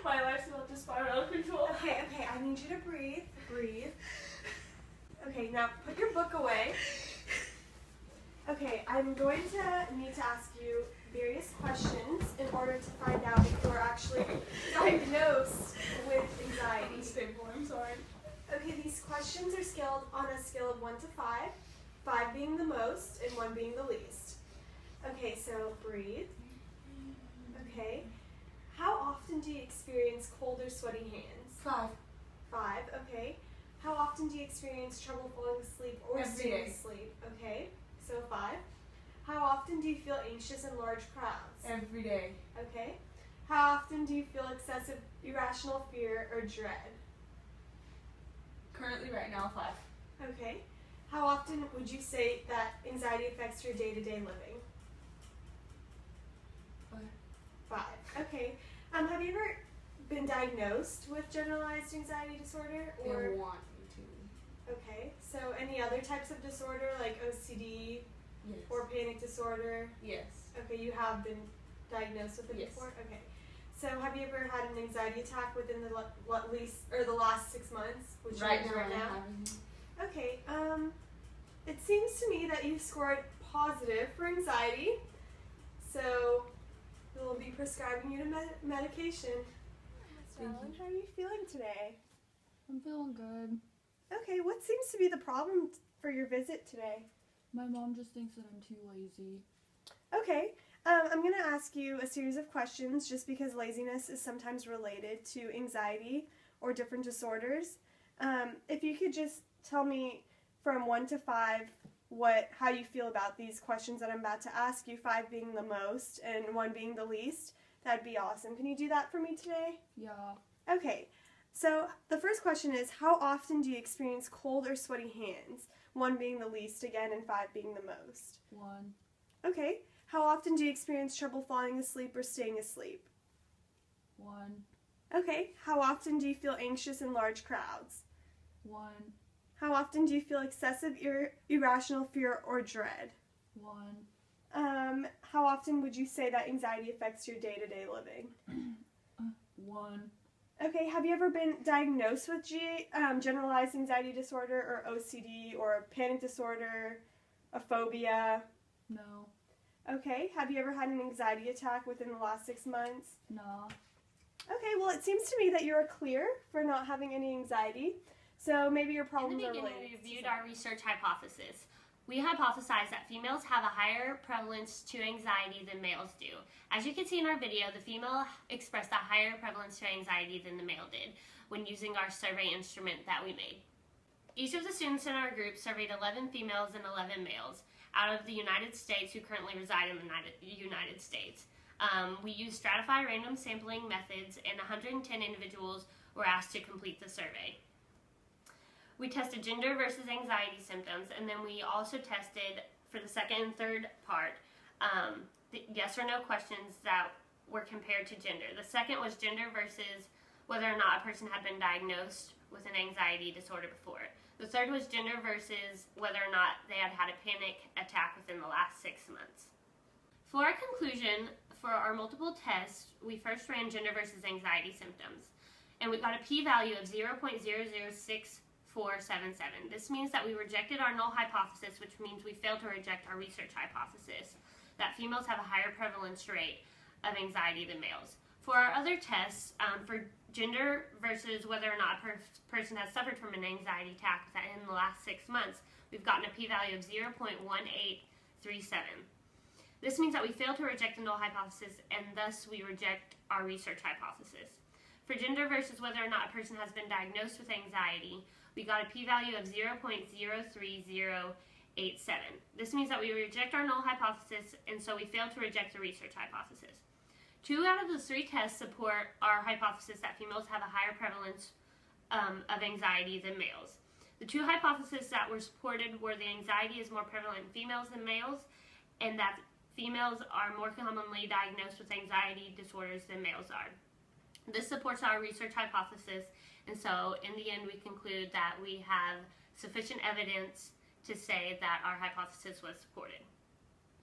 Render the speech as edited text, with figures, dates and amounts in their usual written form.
My life's about to spiral out of control. Okay, I need you to breathe. Breathe. Okay, now put your book away. Okay, I'm going to need to ask you various questions in order to find out if you're actually diagnosed with anxiety. Unstable, I'm sorry. Okay, these questions are scaled on a scale of 1 to 5, 5 being the most and 1 being the least. Okay, so breathe. Okay. How often do you experience cold or sweaty hands? 5. 5, okay. How often do you experience trouble falling asleep or Every staying day. asleep? Okay, so 5. How often do you feel anxious in large crowds? Every day. Okay. How often do you feel excessive irrational fear or dread? Currently right now 5. Okay. How often would you say that anxiety affects your day-to-day living? 5. 5. Okay. Have you ever been diagnosed with generalized anxiety disorder? They want me to. Okay. So any other types of disorder like OCD Yes. or panic disorder? Yes. Okay, you have been diagnosed with it Yes. before? Okay. So have you ever had an anxiety attack within the the last 6 months? Which Right is now right I'm now? having. Okay. It seems to me that you scored positive for anxiety. So we'll be prescribing you to medication. Thank you. How are you feeling today? I'm feeling good. Okay, what seems to be the problem for your visit today? My mom just thinks that I'm too lazy. Okay, I'm going to ask you a series of questions just because laziness is sometimes related to anxiety or different disorders. If you could just tell me from 1 to 5 how you feel about these questions that I'm about to ask you, 5 being the most and 1 being the least, that'd be awesome. Can you do that for me today? Yeah. Okay, so the first question is, how often do you experience cold or sweaty hands? 1 being the least again and 5 being the most. 1. Okay, how often do you experience trouble falling asleep or staying asleep? 1. Okay, how often do you feel anxious in large crowds? 1. How often do you feel excessive irrational fear or dread? 1. How often would you say that anxiety affects your day-to-day living? 1. Okay, have you ever been diagnosed with generalized anxiety disorder or OCD or panic disorder, a phobia? No. Okay, have you ever had an anxiety attack within the last 6 months? No. Okay, well it seems to me that you're clear for not having any anxiety, so maybe your In problems the are beginning, related. we reviewed our research hypothesis. We hypothesized that females have a higher prevalence to anxiety than males do. As you can see in our video, the female expressed a higher prevalence to anxiety than the male did when using our survey instrument that we made. Each of the students in our group surveyed 11 females and 11 males out of the United States who currently reside in the United States. We used stratified random sampling methods, and 110 individuals were asked to complete the survey. We tested gender versus anxiety symptoms, and then we also tested, for the second and third part, the yes or no questions that were compared to gender. The second was gender versus whether or not a person had been diagnosed with an anxiety disorder before. The third was gender versus whether or not they had had a panic attack within the last 6 months. For our conclusion, for our multiple tests, we first ran gender versus anxiety symptoms, and we got a p-value of 0.00647. This means that we rejected our null hypothesis, which means we failed to reject our research hypothesis, that females have a higher prevalence rate of anxiety than males. For our other tests, for gender versus whether or not a person has suffered from an anxiety attack in the last 6 months, we've gotten a p-value of 0.1837. This means that we fail to reject the null hypothesis, and thus we reject our research hypothesis. For gender versus whether or not a person has been diagnosed with anxiety, we got a p-value of 0.03087. This means that we reject our null hypothesis, and so we fail to reject the research hypothesis. 2 out of the 3 tests support our hypothesis that females have a higher prevalence of anxiety than males. The 2 hypotheses that were supported were the anxiety is more prevalent in females than males, and that females are more commonly diagnosed with anxiety disorders than males are. This supports our research hypothesis, and so in the end we conclude that we have sufficient evidence to say that our hypothesis was supported.